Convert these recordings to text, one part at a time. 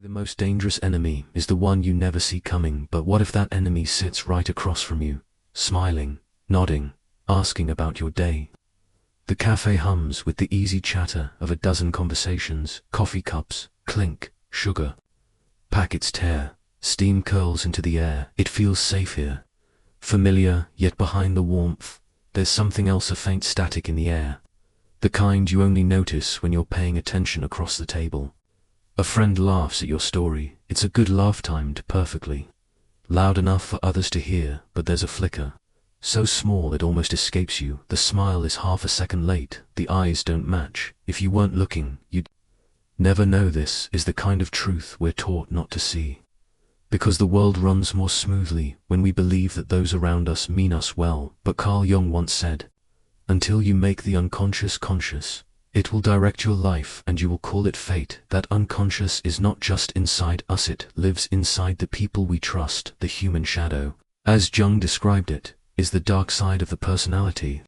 The most dangerous enemy is the one you never see coming, but what if that enemy sits right across from you, smiling, nodding, asking about your day? The cafe hums with the easy chatter of a dozen conversations, coffee cups clink, sugar packets tear, steam curls into the air. It feels safe here, familiar, yet behind the warmth, there's something else, a faint static in the air, the kind you only notice when you're paying attention across the table. A friend laughs at your story. It's a good laugh, timed perfectly, loud enough for others to hear, but there's a flicker, so small it almost escapes you. The smile is half a second late, the eyes don't match. If you weren't looking, you'd never know. This is the kind of truth we're taught not to see, because the world runs more smoothly when we believe that those around us mean us well. But Carl Jung once said, "Until you make the unconscious conscious, it will direct your life and you will call it fate." That unconscious is not just inside us, it lives inside the people we trust. The human shadow, as Jung described it, is the dark side of the personality.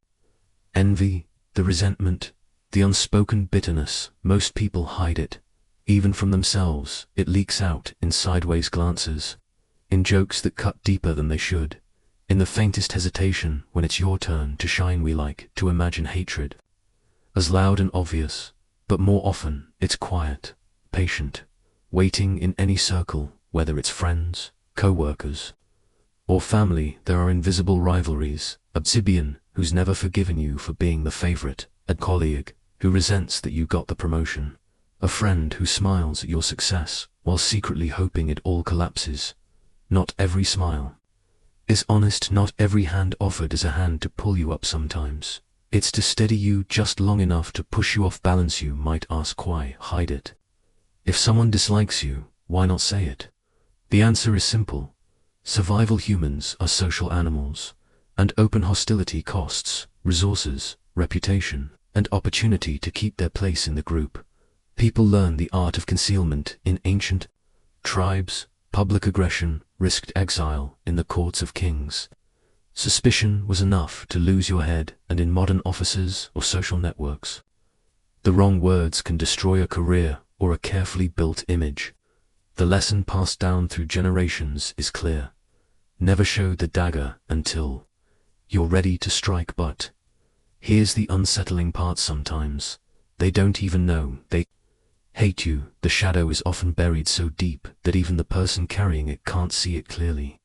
Envy, the resentment, the unspoken bitterness. Most people hide it, even from themselves. It leaks out in sideways glances, in jokes that cut deeper than they should, in the faintest hesitation when it's your turn to shine. We like to imagine hatred as loud and obvious, but more often it's quiet, patient, waiting in any circle, whether it's friends, co-workers, or family. There are invisible rivalries, a sibling who's never forgiven you for being the favorite, a colleague who resents that you got the promotion, a friend who smiles at your success while secretly hoping it all collapses. Not every smile is honest, not every hand offered is a hand to pull you up. Sometimes it's to steady you just long enough to push you off balance. You might ask, why hide it? If someone dislikes you, why not say it? The answer is simple. Survival. Humans are social animals, and open hostility costs resources, reputation, and opportunity to keep their place in the group. People learn the art of concealment in ancient tribes. Public aggression risked exile in the courts of kings. Suspicion was enough to lose your head, and in modern offices or social networks, the wrong words can destroy a career or a carefully built image. The lesson passed down through generations is clear. Never show the dagger until you're ready to strike. But here's the unsettling part: sometimes they don't even know they hate you. The shadow is often buried so deep that even the person carrying it can't see it clearly.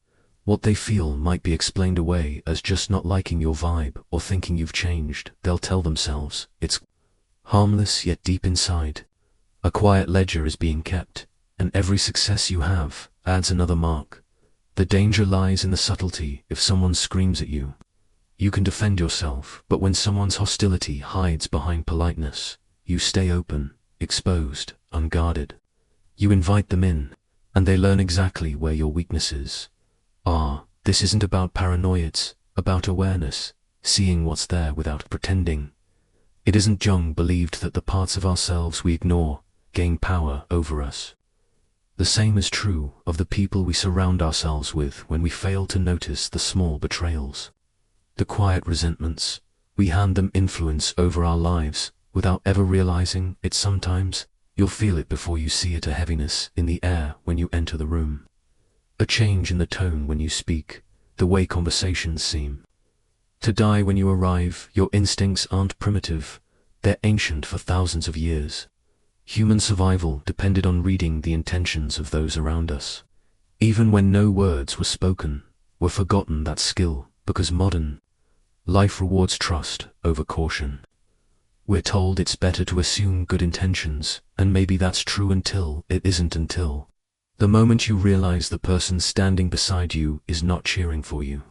What they feel might be explained away as just not liking your vibe or thinking you've changed. They'll tell themselves it's harmless, yet deep inside, a quiet ledger is being kept, and every success you have adds another mark. The danger lies in the subtlety. If someone screams at you, you can defend yourself, but when someone's hostility hides behind politeness, you stay open, exposed, unguarded. You invite them in, and they learn exactly where your weaknesses are. This isn't about paranoia, it's about awareness, seeing what's there without pretending. It isn't. Jung believed that the parts of ourselves we ignore gain power over us. The same is true of the people we surround ourselves with. When we fail to notice the small betrayals, the quiet resentments, we hand them influence over our lives without ever realizing it. Sometimes you'll feel it before you see it, a heaviness in the air when you enter the room, a change in the tone when you speak, the way conversations seem to die when you arrive. Your instincts aren't primitive, they're ancient. For thousands of years, human survival depended on reading the intentions of those around us. Even when no words were spoken, we're forgotten that skill, because modern life rewards trust over caution. We're told it's better to assume good intentions, and maybe that's true until it isn't. Until the moment you realize the person standing beside you is not cheering for you,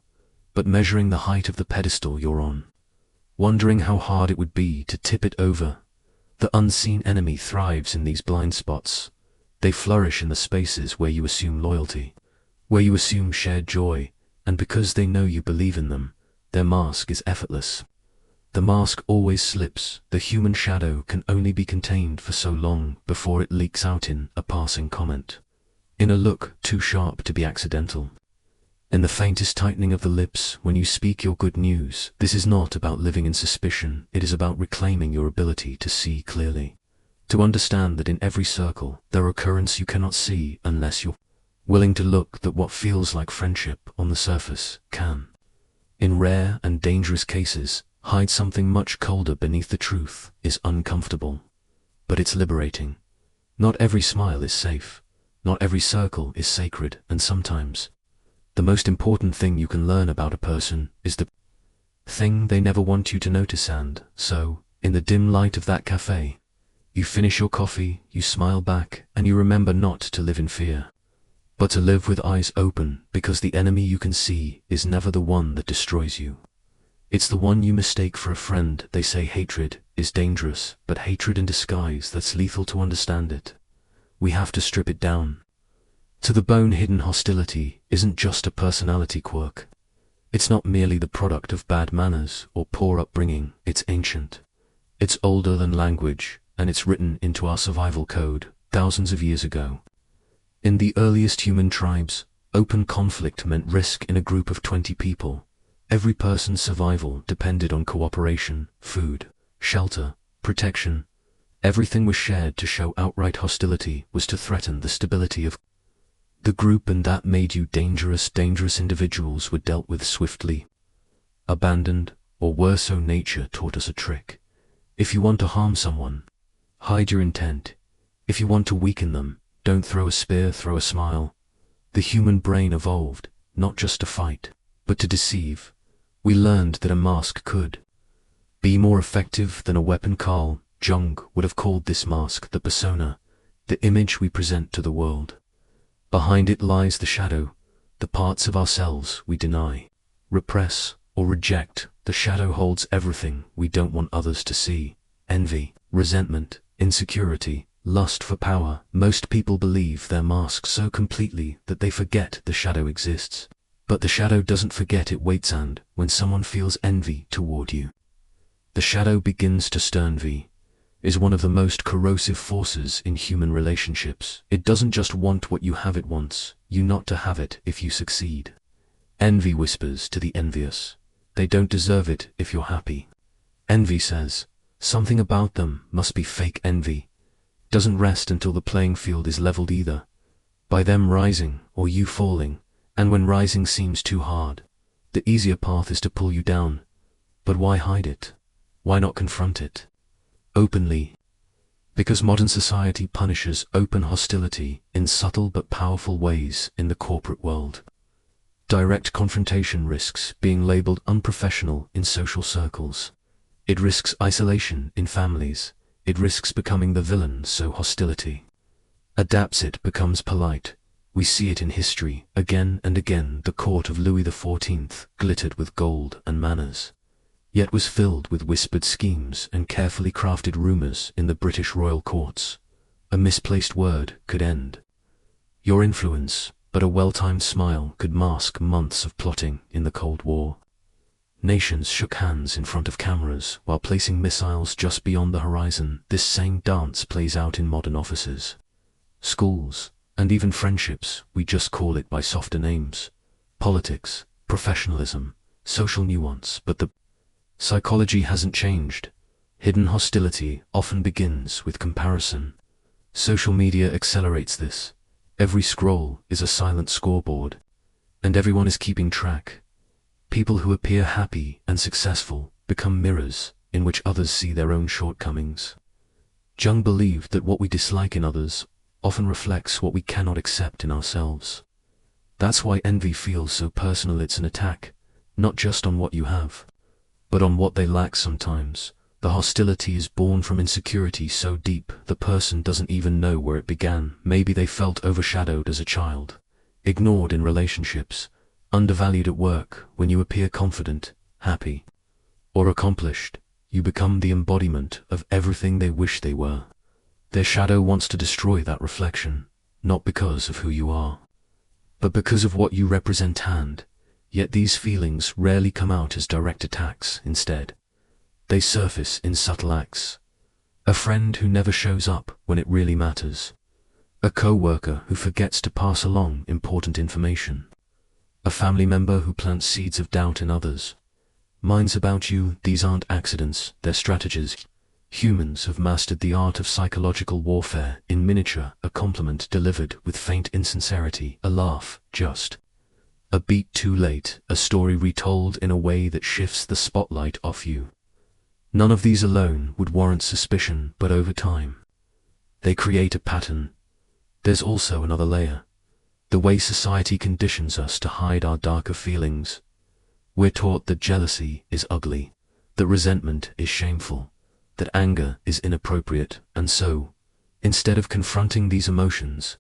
but measuring the height of the pedestal you're on, wondering how hard it would be to tip it over. The unseen enemy thrives in these blind spots. They flourish in the spaces where you assume loyalty, where you assume shared joy, and because they know you believe in them, their mask is effortless. The mask always slips. The human shadow can only be contained for so long before it leaks out in a passing comment, in a look too sharp to be accidental, in the faintest tightening of the lips when you speak your good news. This is not about living in suspicion, it is about reclaiming your ability to see clearly. To understand that in every circle there are currents you cannot see unless you're willing to look, that what feels like friendship on the surface can, in rare and dangerous cases, hide something much colder beneath. The truth is uncomfortable, but it's liberating. Not every smile is safe. Not every circle is sacred, and sometimes the most important thing you can learn about a person is the thing they never want you to notice. And so, in the dim light of that cafe, you finish your coffee, you smile back, and you remember not to live in fear, but to live with eyes open, because the enemy you can see is never the one that destroys you. It's the one you mistake for a friend. They say hatred is dangerous, but hatred in disguise, that's lethal. To understand it, we have to strip it down to the bone. Hidden hostility isn't just a personality quirk. It's not merely the product of bad manners or poor upbringing. It's ancient. It's older than language, and it's written into our survival code thousands of years ago. In the earliest human tribes, open conflict meant risk. In a group of 20 people, every person's survival depended on cooperation, food, shelter, protection. Everything was shared. To show outright hostility was to threaten the stability of the group, and that made you dangerous. Dangerous individuals were dealt with swiftly, abandoned, or worse. So nature taught us a trick. If you want to harm someone, hide your intent. If you want to weaken them, don't throw a spear, throw a smile. The human brain evolved, not just to fight, but to deceive. We learned that a mask could be more effective than a weapon. Carl Jung would have called this mask the persona, the image we present to the world. Behind it lies the shadow, the parts of ourselves we deny, repress, or reject. The shadow holds everything we don't want others to see: envy, resentment, insecurity, lust for power. Most people believe their mask so completely that they forget the shadow exists. But the shadow doesn't forget, it waits, and when someone feels envy toward you, the shadow begins to stir. Envy is one of the most corrosive forces in human relationships. It doesn't just want what you have, it wants you not to have it if you succeed. Envy whispers to the envious, they don't deserve it if you're happy. Envy says, something about them must be fake. Envy doesn't rest until the playing field is leveled, either by them rising or you falling. And when rising seems too hard, the easier path is to pull you down. But why hide it? Why not confront it openly? Because modern society punishes open hostility in subtle but powerful ways. In the corporate world, direct confrontation risks being labeled unprofessional in social circles. It risks isolation in families. It risks becoming the villain. So hostility adapts. It becomes polite. We see it in history again and again. The court of Louis XIV glittered with gold and manners, yet was filled with whispered schemes and carefully crafted rumors. In the British royal courts, a misplaced word could end your influence, but a well-timed smile could mask months of plotting. In the Cold War, nations shook hands in front of cameras while placing missiles just beyond the horizon. This same dance plays out in modern offices, schools, and even friendships. We just call it by softer names: politics, professionalism, social nuance. But the psychology hasn't changed. Hidden hostility often begins with comparison. Social media accelerates this. Every scroll is a silent scoreboard, and everyone is keeping track. People who appear happy and successful become mirrors in which others see their own shortcomings. Jung believed that what we dislike in others often reflects what we cannot accept in ourselves. That's why envy feels so personal. It's an attack, not just on what you have, but on what they lack. Sometimes the hostility is born from insecurity so deep the person doesn't even know where it began. Maybe they felt overshadowed as a child, ignored in relationships, undervalued at work. When you appear confident, happy, or accomplished, you become the embodiment of everything they wish they were. Their shadow wants to destroy that reflection, not because of who you are, but because of what you represent. And yet these feelings rarely come out as direct attacks. Instead, they surface in subtle acts. A friend who never shows up when it really matters. A co-worker who forgets to pass along important information. A family member who plants seeds of doubt in others. Minds about you, these aren't accidents, they're strategies. Humans have mastered the art of psychological warfare in miniature, a compliment delivered with faint insincerity, a laugh, just a beat too late, a story retold in a way that shifts the spotlight off you. None of these alone would warrant suspicion, but over time, they create a pattern. There's also another layer. The way society conditions us to hide our darker feelings. We're taught that jealousy is ugly, that resentment is shameful, that anger is inappropriate, and so, instead of confronting these emotions,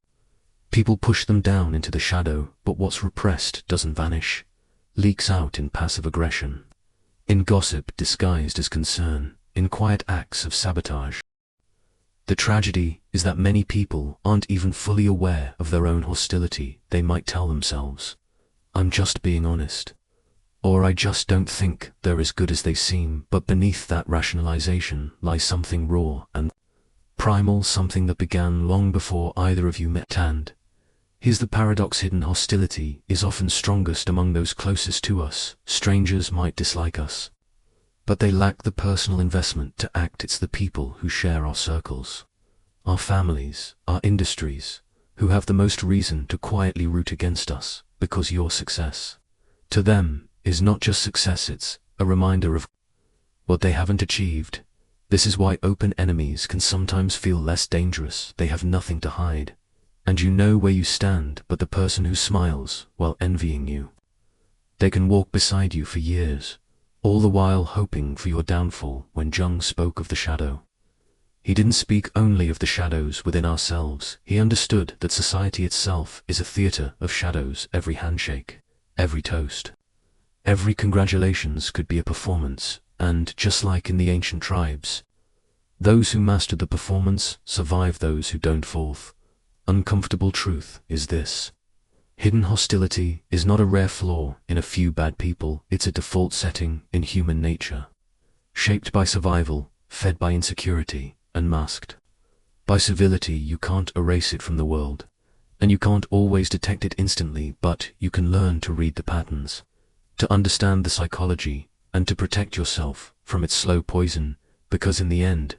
people push them down into the shadow. But what's repressed doesn't vanish, leaks out in passive aggression, in gossip disguised as concern, in quiet acts of sabotage. The tragedy is that many people aren't even fully aware of their own hostility. They might tell themselves, "I'm just being honest," or "I just don't think they're as good as they seem," but beneath that rationalization lies something raw and primal, something that began long before either of you met. And here's the paradox: hidden hostility is often strongest among those closest to us. Strangers might dislike us, but they lack the personal investment to act. It's the people who share our circles, our families, our industries, who have the most reason to quietly root against us, because your success, to them, is not just success, it's a reminder of what they haven't achieved. This is why open enemies can sometimes feel less dangerous. They have nothing to hide, and you know where you stand. But the person who smiles while envying you, they can walk beside you for years, all the while hoping for your downfall. When Jung spoke of the shadow, he didn't speak only of the shadows within ourselves. He understood that society itself is a theater of shadows. Every handshake, every toast, every congratulations could be a performance. And just like in the ancient tribes, those who master the performance survive, those who don't fall. Uncomfortable truth is this: hidden hostility is not a rare flaw in a few bad people. It's a default setting in human nature, shaped by survival, fed by insecurity, and masked by civility. You can't erase it from the world, and you can't always detect it instantly, but you can learn to read the patterns, to understand the psychology, and to protect yourself from its slow poison. Because in the end,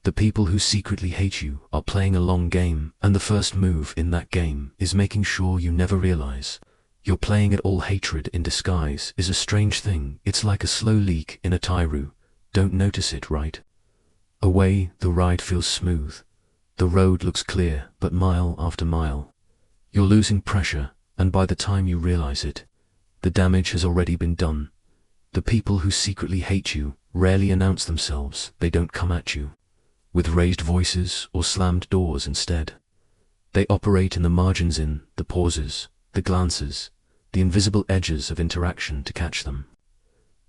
the people who secretly hate you are playing a long game, and the first move in that game is making sure you never realize you're playing it all. Hatred in disguise is a strange thing. It's like a slow leak in a tire. Don't notice it right away. The ride feels smooth, the road looks clear, but mile after mile, you're losing pressure, and by the time you realize it, the damage has already been done. The people who secretly hate you rarely announce themselves. They don't come at you with raised voices or slammed doors. Instead, they operate in the margins, in the pauses, the glances, the invisible edges of interaction. To catch them,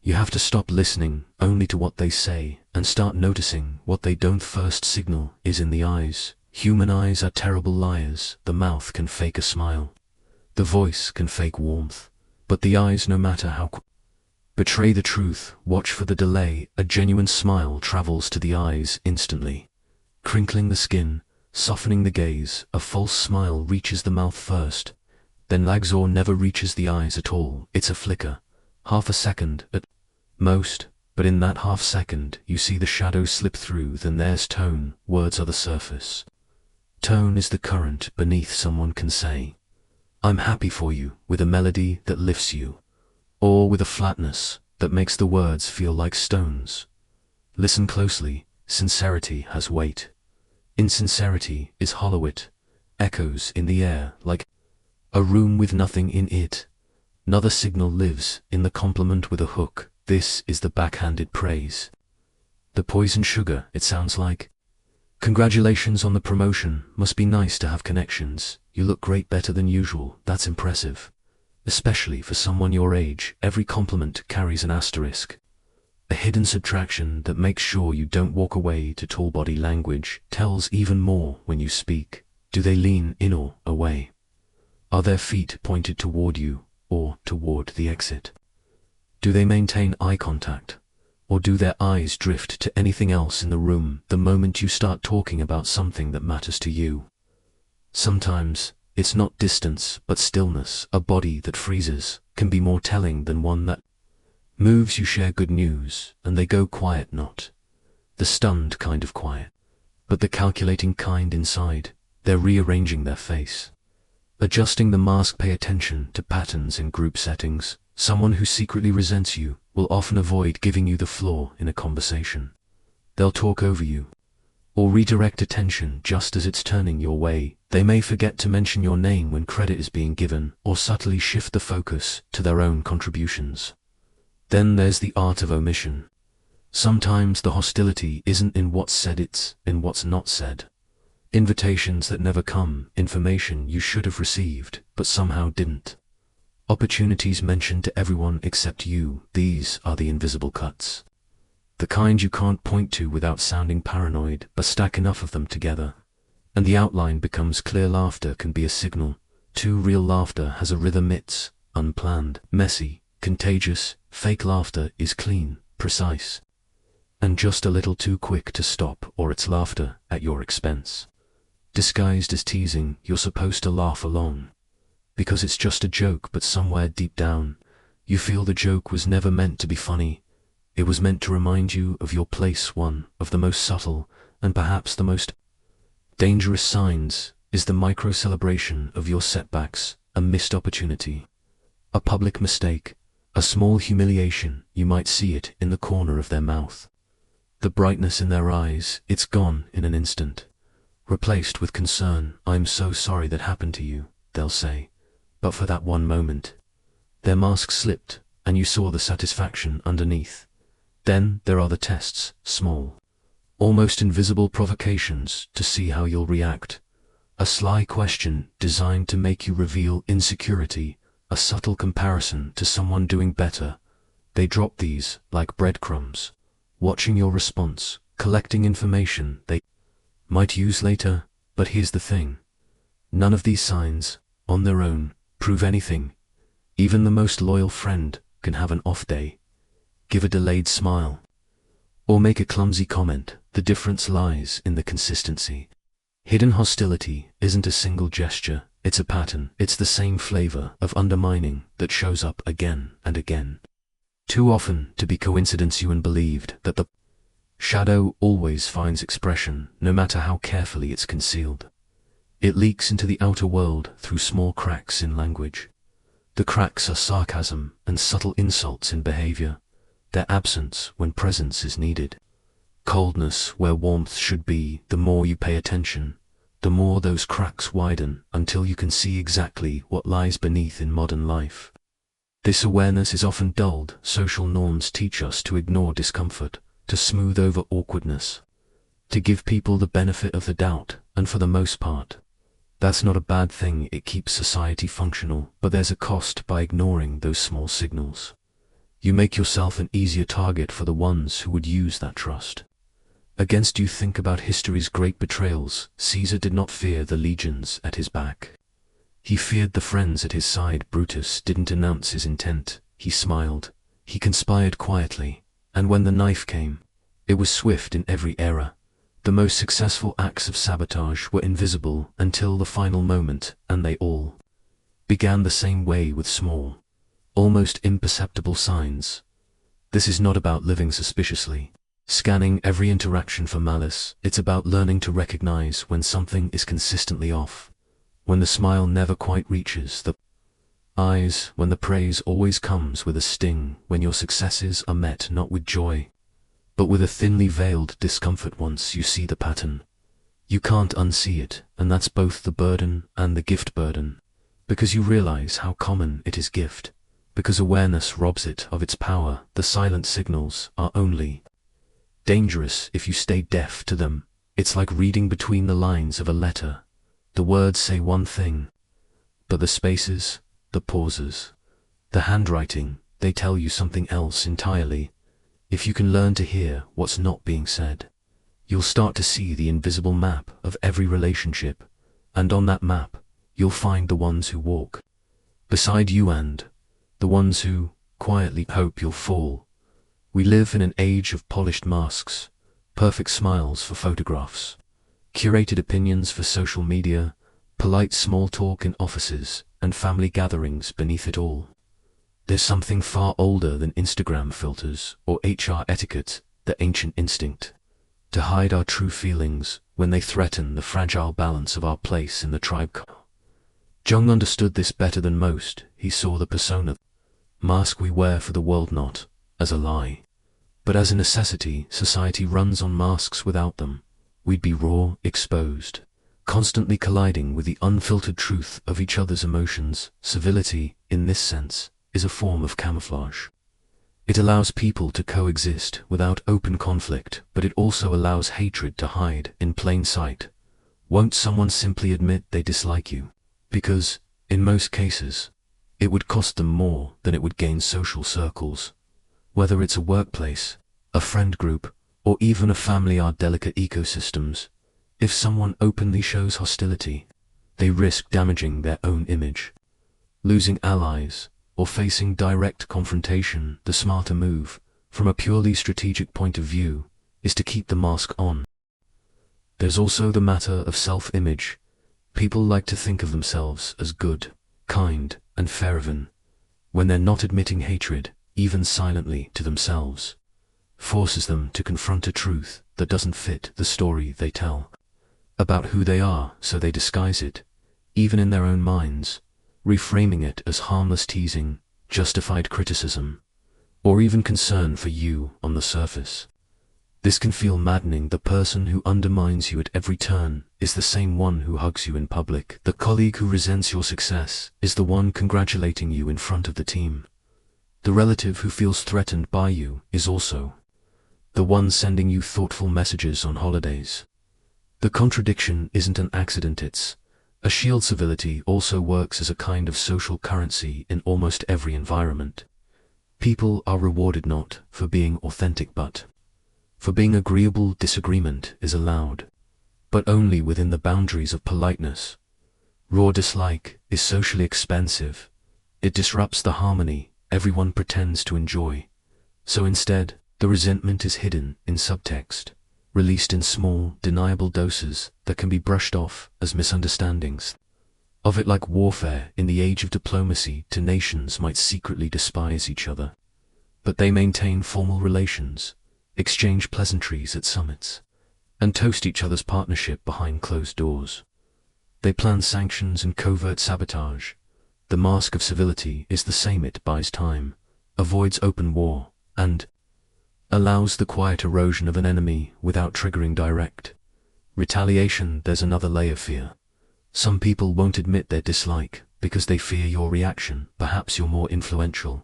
you have to stop listening only to what they say and start noticing what they don't. First signal is in the eyes. Human eyes are terrible liars. The mouth can fake a smile, the voice can fake warmth, but the eyes, no matter how betray the truth. Watch for the delay. A genuine smile travels to the eyes instantly, crinkling the skin, softening the gaze. A false smile reaches the mouth first, then lags or never reaches the eyes at all. It's a flicker, half a second at most, but in that half second you see the shadow slip through. Then there's tone. Words are the surface. Tone is the current beneath. Someone can say, "I'm happy for you," with a melody that lifts you, or with a flatness that makes the words feel like stones. Listen closely. Sincerity has weight. Insincerity is hollow. It echoes in the air like a room with nothing in it. Another signal lives in the compliment with a hook. This is the backhanded praise, the poison sugar. It sounds like, "Congratulations on the promotion. Must be nice to have connections. You look great, better than usual." That's impressive, especially for someone your age. Every compliment carries an asterisk, a hidden subtraction that makes sure you don't walk away. To tall body language tells even more when you speak. Do they lean in or away? Are their feet pointed toward you or toward the exit? Do they maintain eye contact, or do their eyes drift to anything else in the room the moment you start talking about something that matters to you? Sometimes it's not distance, but stillness. A body that freezes can be more telling than one that moves. You share good news, and they go quiet, not the stunned kind of quiet. But the calculating kind inside, they're rearranging their face, adjusting the mask. Pay attention to patterns in group settings. Someone who secretly resents you will often avoid giving you the floor in a conversation. They'll talk over you, or redirect attention just as it's turning your way. They may forget to mention your name when credit is being given, or subtly shift the focus to their own contributions. Then there's the art of omission. Sometimes the hostility isn't in what's said, it's in what's not said. Invitations that never come, information you should have received, but somehow didn't. Opportunities mentioned to everyone except you. These are the invisible cuts. The kind you can't point to without sounding paranoid, but stack enough of them together, and the outline becomes clear. Laughter can be a signal. Too real laughter has a rhythm. It's unplanned, messy, contagious. Fake laughter is clean, precise, and just a little too quick to stop, or it's laughter at your expense. Disguised as teasing, you're supposed to laugh along, because it's just a joke, but somewhere deep down, you feel the joke was never meant to be funny. It was meant to remind you of your place. One of the most subtle, and perhaps the most dangerous signs, is the micro-celebration of your setbacks. A missed opportunity, a public mistake, a small humiliation. You might see it in the corner of their mouth, the brightness in their eyes. It's gone in an instant, replaced with concern. "I'm so sorry that happened to you," they'll say. But for that one moment, their mask slipped, and you saw the satisfaction underneath. Then there are the tests, small, almost invisible provocations to see how you'll react. A sly question designed to make you reveal insecurity, a subtle comparison to someone doing better. They drop these like breadcrumbs, watching your response, collecting information they might use later. But here's the thing. None of these signs, on their own, prove anything. Even the most loyal friend can have an off day, give a delayed smile, or make a clumsy comment. The difference lies in the consistency. Hidden hostility isn't a single gesture, it's a pattern. It's the same flavor of undermining that shows up again and again. Too often to be coincidence. You believed that the shadow always finds expression, no matter how carefully it's concealed. It leaks into the outer world through small cracks in language. The cracks are sarcasm and subtle insults in behavior, their absence when presence is needed. Coldness where warmth should be. The more you pay attention, the more those cracks widen, until you can see exactly what lies beneath. In modern life, this awareness is often dulled. Social norms teach us to ignore discomfort, to smooth over awkwardness, to give people the benefit of the doubt, and for the most part, that's not a bad thing. It keeps society functional, but there's a cost by ignoring those small signals. You make yourself an easier target for the ones who would use that trust against you. Think about history's great betrayals. Caesar did not fear the legions at his back. He feared the friends at his side. Brutus didn't announce his intent. He smiled. He conspired quietly. And when the knife came, it was swift. In every era, the most successful acts of sabotage were invisible until the final moment, and they all began the same way, with small, almost imperceptible signs. This is not about living suspiciously, scanning every interaction for malice. It's about learning to recognize when something is consistently off, when the smile never quite reaches the eyes, when the praise always comes with a sting, when your successes are met not with joy, but with a thinly veiled discomfort. Once you see the pattern, you can't unsee it, and that's both the burden and the gift. Burden, because you realize how common it is. Gift, because awareness robs it of its power. The silent signals are only dangerous if you stay deaf to them. It's like reading between the lines of a letter. The words say one thing, but the spaces, the pauses, the handwriting, they tell you something else entirely. If you can learn to hear what's not being said, you'll start to see the invisible map of every relationship, and on that map, you'll find the ones who walk beside you and the ones who quietly hope you'll fall. We live in an age of polished masks, perfect smiles for photographs, curated opinions for social media, polite small talk in offices and family gatherings. Beneath it all, there's something far older than Instagram filters or HR etiquette, the ancient instinct to hide our true feelings when they threaten the fragile balance of our place in the tribe. Jung understood this better than most. He saw the persona, mask we wear for the world, not as a lie, but as a necessity. Society runs on masks. Without them, we'd be raw, exposed, constantly colliding with the unfiltered truth of each other's emotions. Civility, in this sense, is a form of camouflage. It allows people to coexist without open conflict, but it also allows hatred to hide in plain sight. Won't someone simply admit they dislike you? Because, in most cases, it would cost them more than it would gain social circles. Whether it's a workplace, a friend group, or even a family, are delicate ecosystems. If someone openly shows hostility, they risk damaging their own image, losing allies, or facing direct confrontation. The smarter move, from a purely strategic point of view, is to keep the mask on. There's also the matter of self-image. People like to think of themselves as good, kind, and fair. Even when they're not, admitting hatred, even silently to themselves, forces them to confront a truth that doesn't fit the story they tell about who they are, so they disguise it, even in their own minds, reframing it as harmless teasing, justified criticism, or even concern for you on the surface. This can feel maddening. The person who undermines you at every turn is the same one who hugs you in public. The colleague who resents your success is the one congratulating you in front of the team. The relative who feels threatened by you is also the one sending you thoughtful messages on holidays. The contradiction isn't an accident, it's a shield. Civility also works as a kind of social currency in almost every environment. People are rewarded not for being authentic but for being agreeable. Disagreement is allowed, but only within the boundaries of politeness. Raw dislike is socially expensive. It disrupts the harmony everyone pretends to enjoy. So instead, the resentment is hidden in subtext, released in small, deniable doses that can be brushed off as misunderstandings of it. Like warfare in the age of diplomacy, two nations might secretly despise each other, but they maintain formal relations, exchange pleasantries at summits, and toast each other's partnership behind closed doors. They plan sanctions and covert sabotage. The mask of civility is the same. It buys time, avoids open war, and allows the quiet erosion of an enemy without triggering direct retaliation. There's another layer: fear. Some people won't admit their dislike because they fear your reaction. Perhaps you're more influential,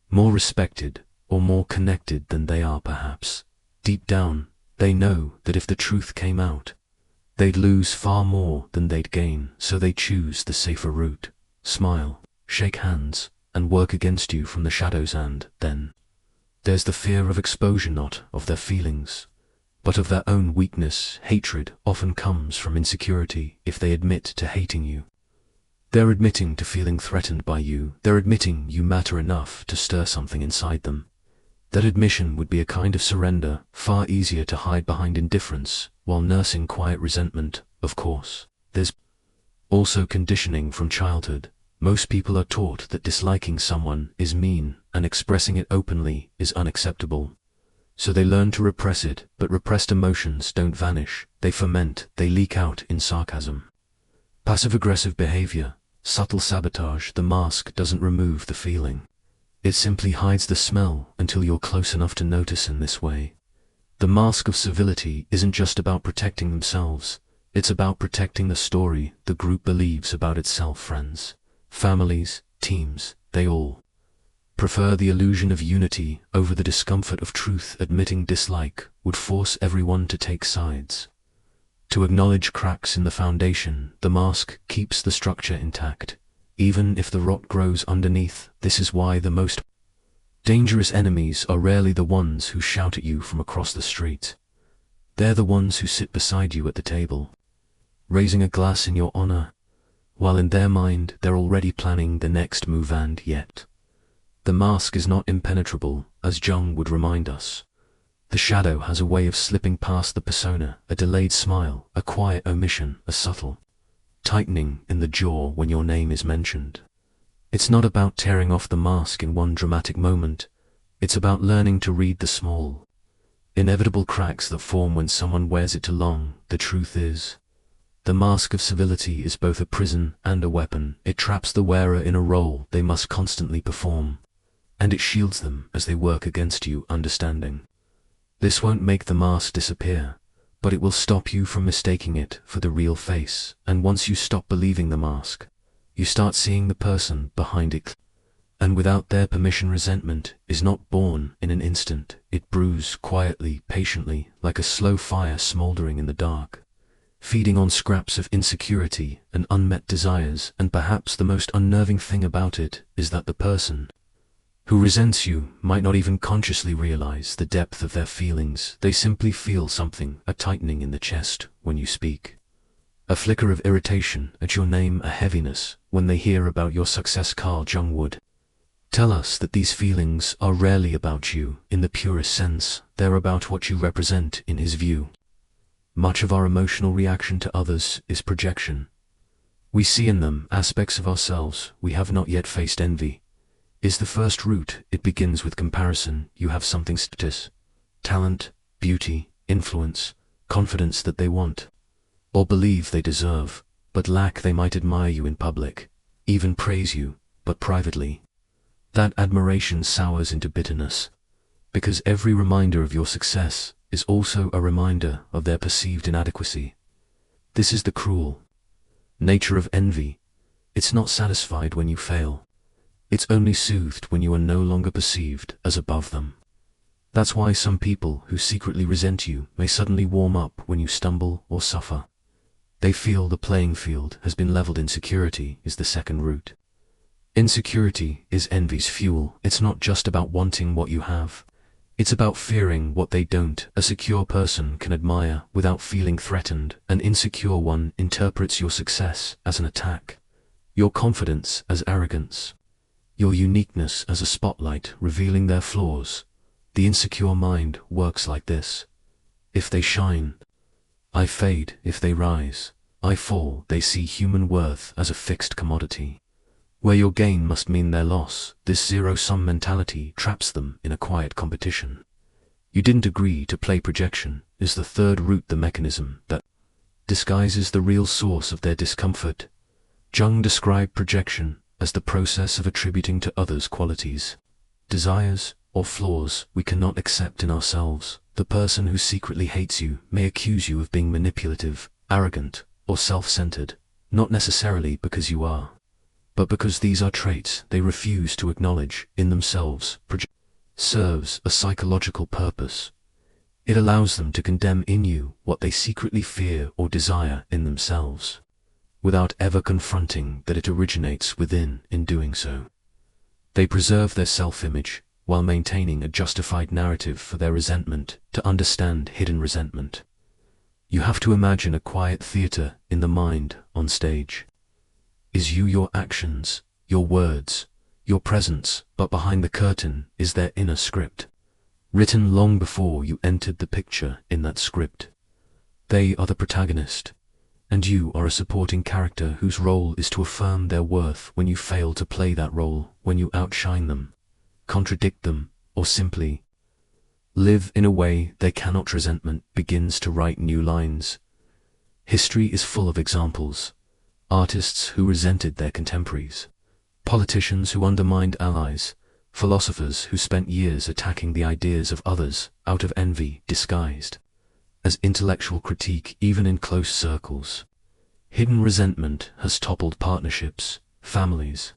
more respected, or more connected than they are. Perhaps, deep down, they know that if the truth came out, they'd lose far more than they'd gain, so they choose the safer route. Smile, shake hands, and work against you from the shadows. And then there's the fear of exposure, not of their feelings, but of their own weakness. Hatred often comes from insecurity. If they admit to hating you, they're admitting to feeling threatened by you. They're admitting you matter enough to stir something inside them. That admission would be a kind of surrender, far easier to hide behind indifference while nursing quiet resentment. Of course, there's also conditioning from childhood. Most people are taught that disliking someone is mean and expressing it openly is unacceptable. So they learn to repress it, but repressed emotions don't vanish. They ferment, they leak out in sarcasm, passive-aggressive behavior, subtle sabotage. The mask doesn't remove the feeling. It simply hides the smell until you're close enough to notice. In this way, the mask of civility isn't just about protecting themselves. It's about protecting the story the group believes about itself. Friends, families, teams, they all prefer the illusion of unity over the discomfort of truth. Admitting dislike would force everyone to take sides, to acknowledge cracks in the foundation. The mask keeps the structure intact, even if the rot grows underneath. This is why the most dangerous enemies are rarely the ones who shout at you from across the street. They're the ones who sit beside you at the table, raising a glass in your honor, while in their mind they're already planning the next move. And yet, the mask is not impenetrable, as Jung would remind us. The shadow has a way of slipping past the persona, a delayed smile, a quiet omission, a subtle tightening in the jaw when your name is mentioned. It's not about tearing off the mask in one dramatic moment. It's about learning to read the small, inevitable cracks that form when someone wears it too long. The truth is, the mask of civility is both a prison and a weapon. It traps the wearer in a role they must constantly perform, and it shields them as they work against you understanding. This won't make the mask disappear, but it will stop you from mistaking it for the real face. And once you stop believing the mask, you start seeing the person behind it. And without their permission, resentment is not born in an instant. It brews quietly, patiently, like a slow fire smoldering in the dark, feeding on scraps of insecurity and unmet desires. And perhaps the most unnerving thing about it is that the person who resents you might not even consciously realize the depth of their feelings. They simply feel something, a tightening in the chest when you speak, a flicker of irritation at your name, a heaviness when they hear about your success. Carl Jung would tell us that these feelings are rarely about you in the purest sense. They're about what you represent in his view. Much of our emotional reaction to others is projection. We see in them aspects of ourselves we have not yet faced. Envy is the first root. It begins with comparison. You have something, status, talent, beauty, influence, confidence that they want or believe they deserve, but lack. They might admire you in public, even praise you, but privately, that admiration sours into bitterness, because every reminder of your success is also a reminder of their perceived inadequacy. This is the cruel nature of envy. It's not satisfied when you fail. It's only soothed when you are no longer perceived as above them. That's why some people who secretly resent you may suddenly warm up when you stumble or suffer. They feel the playing field has been leveled. Insecurity is the second root. Insecurity is envy's fuel. It's not just about wanting what you have. It's about fearing what they don't. A secure person can admire without feeling threatened. An insecure one interprets your success as an attack, your confidence as arrogance, your uniqueness as a spotlight revealing their flaws. The insecure mind works like this. If they shine, I fade. If they rise, I fall. They see human worth as a fixed commodity, where your gain must mean their loss. This zero-sum mentality traps them in a quiet competition. You didn't agree to play. Projection is the third root, the mechanism that disguises the real source of their discomfort. Jung described projection as the process of attributing to others qualities, desires, or flaws we cannot accept in ourselves. The person who secretly hates you may accuse you of being manipulative, arrogant, or self-centered, not necessarily because you are, but because these are traits they refuse to acknowledge in themselves. Projection serves a psychological purpose. It allows them to condemn in you what they secretly fear or desire in themselves, without ever confronting that it originates within. In doing so, they preserve their self-image while maintaining a justified narrative for their resentment. To understand hidden resentment, you have to imagine a quiet theater in the mind. On stage is you, your actions, your words, your presence, but behind the curtain is their inner script, written long before you entered the picture. In that script, they are the protagonist, and you are a supporting character whose role is to affirm their worth when you fail to play that role, when you outshine them, contradict them, or simply live in a way they cannot. Resentment begins to write new lines. History is full of examples. Artists who resented their contemporaries, politicians who undermined allies, philosophers who spent years attacking the ideas of others out of envy disguised as intellectual critique. Even in close circles, hidden resentment has toppled partnerships, families,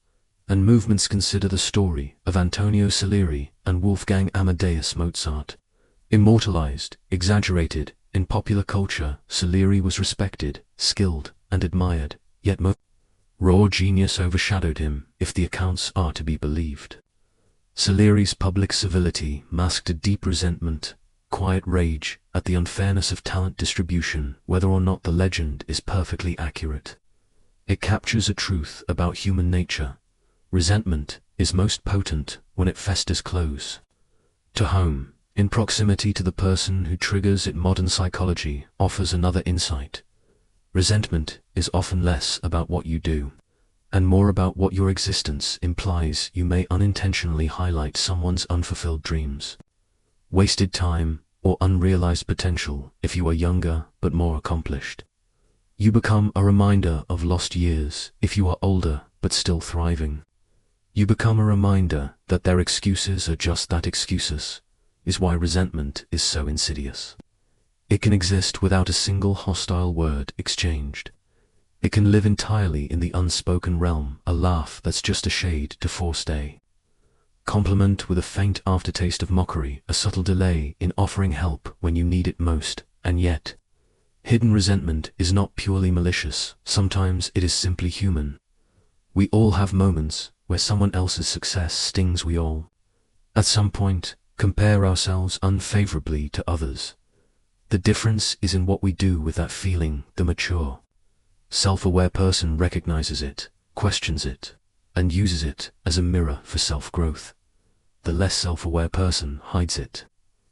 and movements. Consider the story of Antonio Salieri and Wolfgang Amadeus Mozart. Immortalized, exaggerated in popular culture, Salieri was respected, skilled, and admired, yet Mozart's raw genius overshadowed him, if the accounts are to be believed. Salieri's public civility masked a deep resentment, quiet rage at the unfairness of talent distribution. Whether or not the legend is perfectly accurate, it captures a truth about human nature. Resentment is most potent when it festers close to home, in proximity to the person who triggers it. Modern psychology offers another insight. Resentment is often less about what you do, and more about what your existence implies. You may unintentionally highlight someone's unfulfilled dreams, wasted time, or unrealized potential if you are younger but more accomplished. You become a reminder of lost years if you are older but still thriving. You become a reminder that their excuses are just that, excuses, is why resentment is so insidious. It can exist without a single hostile word exchanged. It can live entirely in the unspoken realm, a laugh that's just a shade to forced a compliment with a faint aftertaste of mockery, a subtle delay in offering help when you need it most, and yet, hidden resentment is not purely malicious. Sometimes it is simply human. We all have moments where someone else's success stings. We all, at some point, compare ourselves unfavorably to others. The difference is in what we do with that feeling. The mature, self-aware person recognizes it, questions it, and uses it as a mirror for self-growth. The less self-aware person hides it,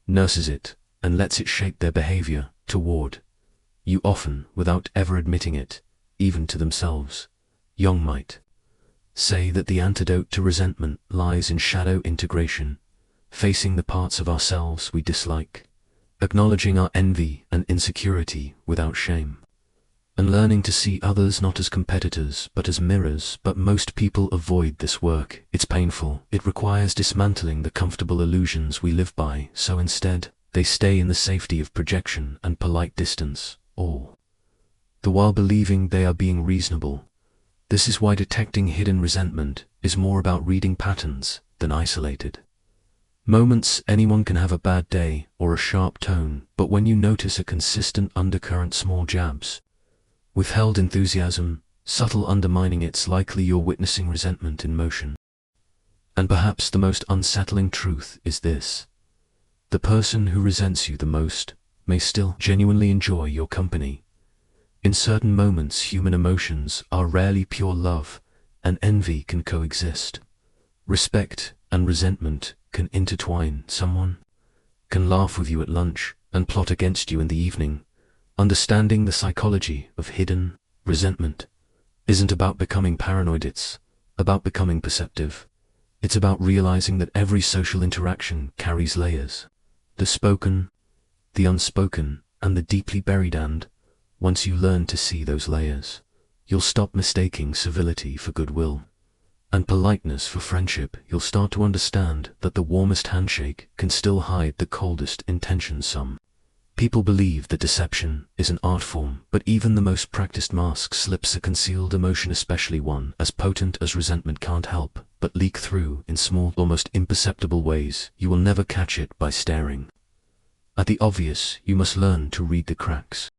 nurses it, and lets it shape their behavior toward you, often without ever admitting it, even to themselves. Jung might say that the antidote to resentment lies in shadow integration, facing the parts of ourselves we dislike, acknowledging our envy and insecurity without shame, and learning to see others not as competitors but as mirrors. But most people avoid this work. It's painful. It requires dismantling the comfortable illusions we live by, so instead, they stay in the safety of projection and polite distance, all the while believing they are being reasonable. This is why detecting hidden resentment is more about reading patterns than isolated moments. Anyone can have a bad day or a sharp tone, but when you notice a consistent undercurrent, small jabs, withheld enthusiasm, subtle undermining, it's likely you're witnessing resentment in motion. And perhaps the most unsettling truth is this: the person who resents you the most may still genuinely enjoy your company. In certain moments, human emotions are rarely pure. Love and envy can coexist. Respect and resentment can intertwine. Someone can laugh with you at lunch and plot against you in the evening. Understanding the psychology of hidden resentment isn't about becoming paranoid, it's about becoming perceptive. It's about realizing that every social interaction carries layers: the spoken, the unspoken, and the deeply buried. And once you learn to see those layers, you'll stop mistaking civility for goodwill and politeness for friendship. You'll start to understand that the warmest handshake can still hide the coldest intentions. Some people believe that deception is an art form, but even the most practiced mask slips a concealed emotion, especially one as potent as resentment, can't help but leak through in small, almost imperceptible ways. You will never catch it by staring at the obvious. You must learn to read the cracks.